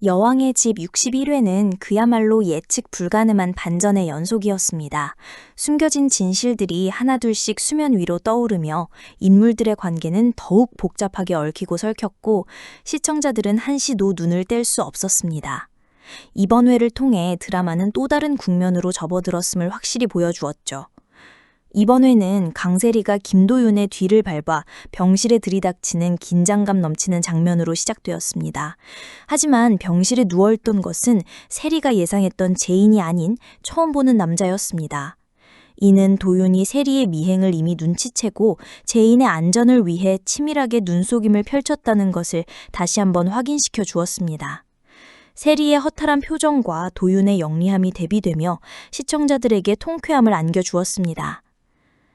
여왕의 집 61회는 그야말로 예측 불가능한 반전의 연속이었습니다. 숨겨진 진실들이 하나둘씩 수면 위로 떠오르며 인물들의 관계는 더욱 복잡하게 얽히고 설켰고 시청자들은 한시도 눈을 뗄 수 없었습니다. 이번 회를 통해 드라마는 또 다른 국면으로 접어들었음을 확실히 보여주었죠. 이번 회는 강세리가 김도윤의 뒤를 밟아 병실에 들이닥치는 긴장감 넘치는 장면으로 시작되었습니다. 하지만 병실에 누워있던 것은 세리가 예상했던 제인이 아닌 처음 보는 남자였습니다. 이는 도윤이 세리의 미행을 이미 눈치채고 제인의 안전을 위해 치밀하게 눈속임을 펼쳤다는 것을 다시 한번 확인시켜 주었습니다. 세리의 허탈한 표정과 도윤의 영리함이 대비되며 시청자들에게 통쾌함을 안겨주었습니다.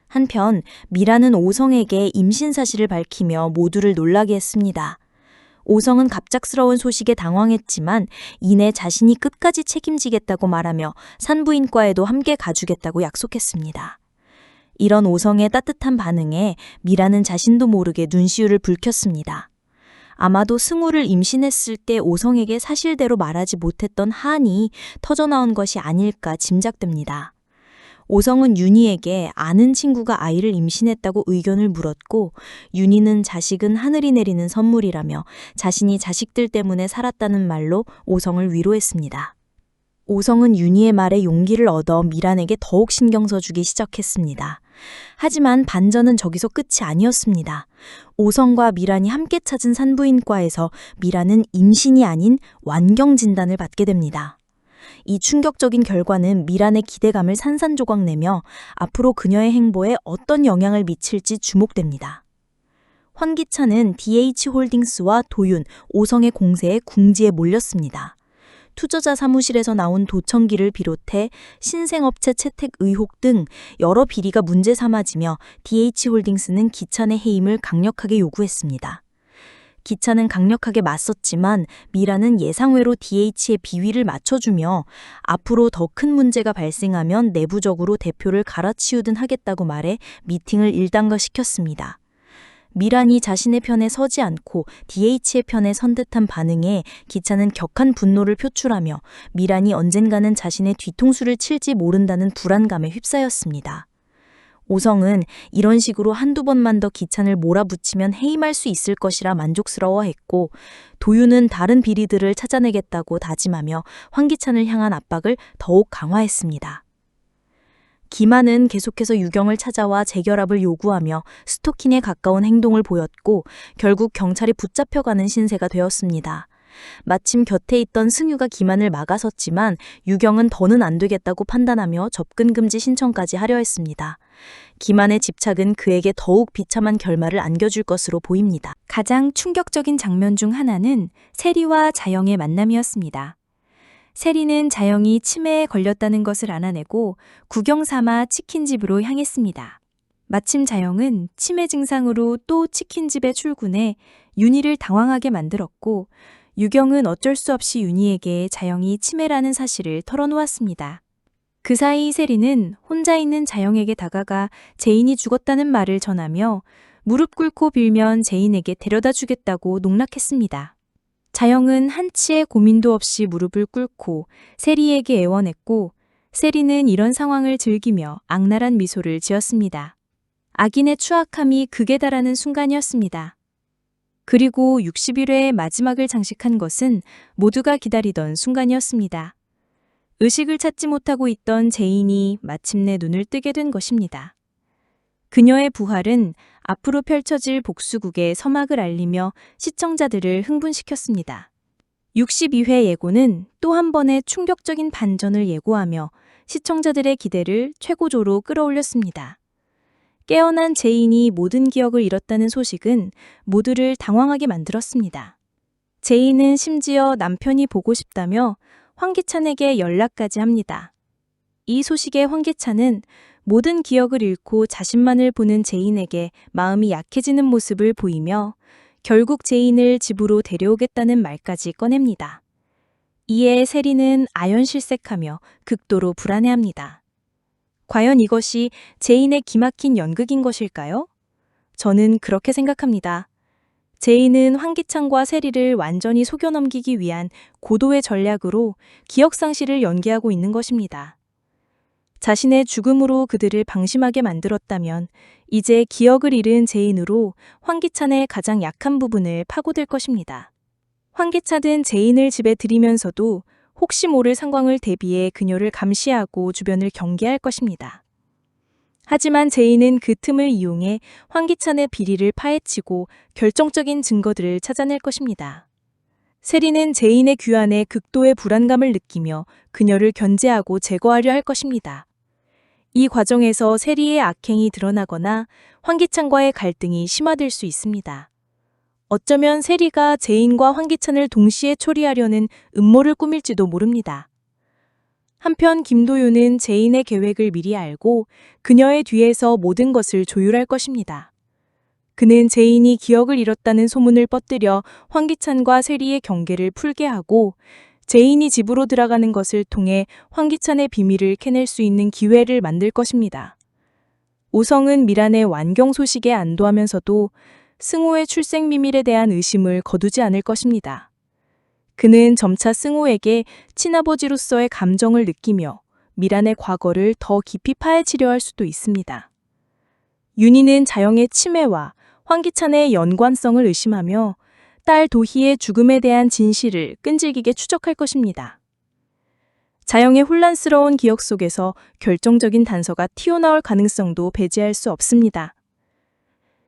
한편 미라는 오성에게 임신 사실을 밝히며 모두를 놀라게 했습니다. 오성은 갑작스러운 소식에 당황했지만 이내 자신이 끝까지 책임지겠다고 말하며 산부인과에도 함께 가주겠다고 약속했습니다. 이런 오성의 따뜻한 반응에 미라는 자신도 모르게 눈시울을 붉혔습니다. 아마도 승우를 임신했을 때 오성에게 사실대로 말하지 못했던 한이 터져나온 것이 아닐까 짐작됩니다. 오성은 윤희에게 아는 친구가 아이를 임신했다고 의견을 물었고 윤희는 자식은 하늘이 내리는 선물이라며 자신이 자식들 때문에 살았다는 말로 오성을 위로했습니다. 오성은 윤희의 말에 용기를 얻어 미란에게 더욱 신경 써주기 시작했습니다. 하지만 반전은 저기서 끝이 아니었습니다. 오성과 미란이 함께 찾은 산부인과에서 미란은 임신이 아닌 완경 진단을 받게 됩니다. 이 충격적인 결과는 미란의 기대감을 산산조각 내며 앞으로 그녀의 행보에 어떤 영향을 미칠지 주목됩니다. 황기찬은 DH홀딩스와 도윤, 오성의 공세에 궁지에 몰렸습니다. 투자자 사무실에서 나온 도청기를 비롯해 신생업체 채택 의혹 등 여러 비리가 문제 삼아지며 DH홀딩스는 기찬의 해임을 강력하게 요구했습니다. 기찬은 강력하게 맞섰지만 미라는 예상외로 DH의 비위를 맞춰주며 앞으로 더 큰 문제가 발생하면 내부적으로 대표를 갈아치우든 하겠다고 말해 미팅을 일단가시켰습니다. 미란이 자신의 편에 서지 않고 DH의 편에 선 듯한 반응에 기찬은 격한 분노를 표출하며 미란이 언젠가는 자신의 뒤통수를 칠지 모른다는 불안감에 휩싸였습니다. 오성은 이런 식으로 한두 번만 더 기찬을 몰아붙이면 해임할 수 있을 것이라 만족스러워했고 도윤은 다른 비리들을 찾아내겠다고 다짐하며 황기찬을 향한 압박을 더욱 강화했습니다. 김한은 계속해서 유경을 찾아와 재결합을 요구하며 스토킹에 가까운 행동을 보였고 결국 경찰이 붙잡혀가는 신세가 되었습니다. 마침 곁에 있던 승유가 김한을 막아섰지만 유경은 더는 안 되겠다고 판단하며 접근 금지 신청까지 하려 했습니다. 김한의 집착은 그에게 더욱 비참한 결말을 안겨줄 것으로 보입니다. 가장 충격적인 장면 중 하나는 세리와 자영의 만남이었습니다. 세리는 자영이 치매에 걸렸다는 것을 알아내고 구경 삼아 치킨집으로 향했습니다. 마침 자영은 치매 증상으로 또 치킨집에 출근해 윤희를 당황하게 만들었고 유경은 어쩔 수 없이 윤희에게 자영이 치매라는 사실을 털어놓았습니다. 그 사이 세리는 혼자 있는 자영에게 다가가 제인이 죽었다는 말을 전하며 무릎 꿇고 빌면 제인에게 데려다 주겠다고 농락했습니다. 자영은 한치의 고민도 없이 무릎을 꿇고 세리에게 애원했고 세리는 이런 상황을 즐기며 악랄한 미소를 지었습니다. 악인의 추악함이 극에 달하는 순간이었습니다. 그리고 61회의 마지막을 장식한 것은 모두가 기다리던 순간이었습니다. 의식을 찾지 못하고 있던 제인이 마침내 눈을 뜨게 된 것입니다. 그녀의 부활은 앞으로 펼쳐질 복수극의 서막을 알리며 시청자들을 흥분시켰습니다. 62회 예고는 또 한 번의 충격적인 반전을 예고하며 시청자들의 기대를 최고조로 끌어올렸습니다. 깨어난 제인이 모든 기억을 잃었다는 소식은 모두를 당황하게 만들었습니다. 제인은 심지어 남편이 보고 싶다며 황기찬에게 연락까지 합니다. 이 소식에 황기찬은 모든 기억을 잃고 자신만을 보는 제인에게 마음이 약해지는 모습을 보이며 결국 제인을 집으로 데려오겠다는 말까지 꺼냅니다. 이에 세리는 아연실색하며 극도로 불안해합니다. 과연 이것이 제인의 기막힌 연극인 것일까요? 저는 그렇게 생각합니다. 제인은 황기찬과 세리를 완전히 속여넘기기 위한 고도의 전략으로 기억상실을 연기하고 있는 것입니다. 자신의 죽음으로 그들을 방심하게 만들었다면 이제 기억을 잃은 제인으로 황기찬의 가장 약한 부분을 파고들 것입니다. 황기찬은 제인을 집에 들이면서도 혹시 모를 상황을 대비해 그녀를 감시하고 주변을 경계할 것입니다. 하지만 제인은 그 틈을 이용해 황기찬의 비리를 파헤치고 결정적인 증거들을 찾아낼 것입니다. 세리는 제인의 귀환에 극도의 불안감을 느끼며 그녀를 견제하고 제거하려 할 것입니다. 이 과정에서 세리의 악행이 드러나거나 황기찬과의 갈등이 심화될 수 있습니다. 어쩌면 세리가 제인과 황기찬을 동시에 처리하려는 음모를 꾸밀지도 모릅니다. 한편 김도윤은 제인의 계획을 미리 알고 그녀의 뒤에서 모든 것을 조율할 것입니다. 그는 제인이 기억을 잃었다는 소문을 뻗들여 황기찬과 세리의 경계를 풀게 하고 제인이 집으로 들어가는 것을 통해 황기찬의 비밀을 캐낼 수 있는 기회를 만들 것입니다. 오성은 미란의 완경 소식에 안도하면서도 승호의 출생 비밀에 대한 의심을 거두지 않을 것입니다. 그는 점차 승호에게 친아버지로서의 감정을 느끼며 미란의 과거를 더 깊이 파헤치려 할 수도 있습니다. 윤희는 자영의 치매와 황기찬의 연관성을 의심하며 딸 도희의 죽음에 대한 진실을 끈질기게 추적할 것입니다. 자영의 혼란스러운 기억 속에서 결정적인 단서가 튀어나올 가능성도 배제할 수 없습니다.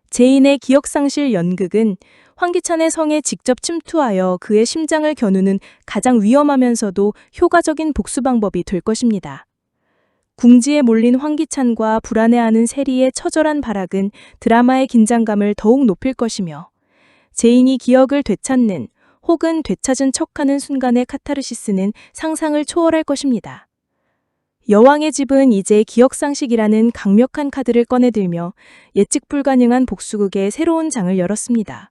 제인의 기억상실 연극은 황기찬의 성에 직접 침투하여 그의 심장을 겨누는 가장 위험하면서도 효과적인 복수 방법이 될 것입니다. 궁지에 몰린 황기찬과 불안해하는 세리의 처절한 발악은 드라마의 긴장감을 더욱 높일 것이며 제인이 기억을 되찾는 혹은 되찾은 척하는 순간의 카타르시스는 상상을 초월할 것입니다. 여왕의 집은 이제 기억상실이라는 강력한 카드를 꺼내들며 예측 불가능한 복수극의 새로운 장을 열었습니다.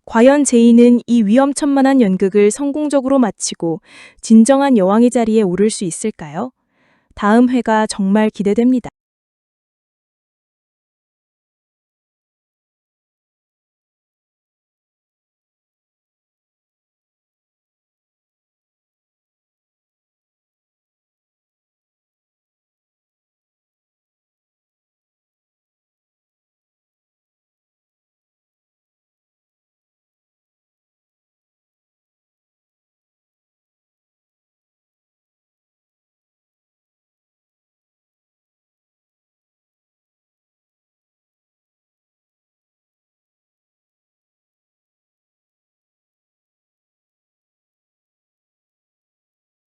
과연 제인은 이 위험천만한 연극을 성공적으로 마치고 진정한 여왕의 자리에 오를 수 있을까요? 다음 회가 정말 기대됩니다.